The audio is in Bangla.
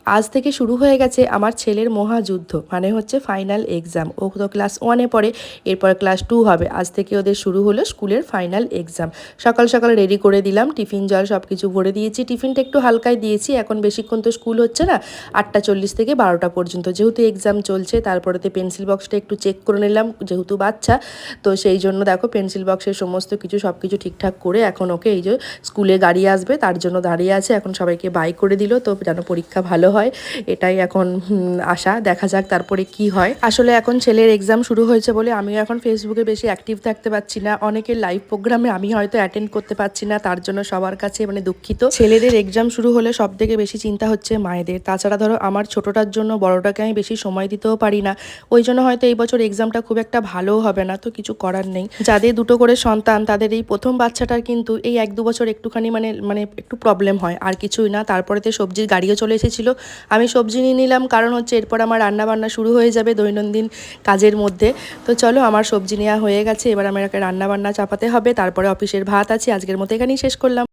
আজ থেকে শুরু হয়ে গেছে আমার ছেলের মহাযুদ্ধ, মানে হচ্ছে ফাইনাল এক্সাম। ও তো ক্লাস 1-এ পড়ে, এরপর ক্লাস 2 হবে। আজ থেকে ওদের শুরু হলো স্কুলের ফাইনাল এক্সাম। সকাল সকাল রেডি করে দিলাম, টিফিন জল সব কিছু ভরে দিয়েছি। টিফিনটা একটু হালকাই দিয়েছি, এখন বেশিক্ষণ তো স্কুল হচ্ছে না, 8টা 40 থেকে 12টা পর্যন্ত, যেহেতু এক্সাম চলছে। তারপরেতে পেন্সিল বক্সটা একটু চেক করে নিলাম, যেহেতু বাচ্চা তো সেই জন্য দেখো পেন্সিল বক্সের সমস্ত কিছু সব কিছু ঠিকঠাক করে এখন ওকে এই যে স্কুলে গাড়ি আসবে তার জন্য দাঁড়িয়ে আছে। এখন সবাইকে বাই করে দিল, তো যেন পরীক্ষা ভালো হয় এটাই এখন আশা। দেখা যাক তারপরে কি হয়। আসলে এখন ছেলের এক্সাম শুরু হয়েছে বলে আমিও এখন ফেসবুকে বেশি অ্যাক্টিভ থাকতে পারছি না। অনেকের লাইভ প্রোগ্রামে আমি হয়তো অ্যাটেন্ড করতে পারছি না, তার জন্য সবার কাছে মানে দুঃখিত। ছেলেদের এক্সাম শুরু হলে সব থেকে বেশি চিন্তা হচ্ছে মায়েদের। তাছাড়া ধরো আমার ছোটটার জন্য বড়টাকে আমি বেশি সময় দিতেও পারি না, ওই জন্য হয়তো এই বছর এক্সামটা খুব একটা ভালোও হবে না। তো কিছু করার নেই, যাদের দুটো করে সন্তান তাদের এই প্রথম বাচ্চাটার কিন্তু এই 1-2 বছর একটুখানি মানে একটু প্রবলেম হয়, আর কিছুই না। তারপরেতে সবজির গাড়িও চলে এসেছিলো, আমি সবজি নিয়ে নিলাম, কারণ হচ্ছে এরপর আমার রান্না বান্না শুরু হয়ে যাবে দৈনন্দিন কাজের মধ্যে। তো চলো, আমার সবজি নেওয়া হয়ে গেছে, এবার আমাকে রান্না বান্না চাপাতে হবে, তারপরে অফিসের ভাত আছে। আজকের মতো এখানেই শেষ করলাম।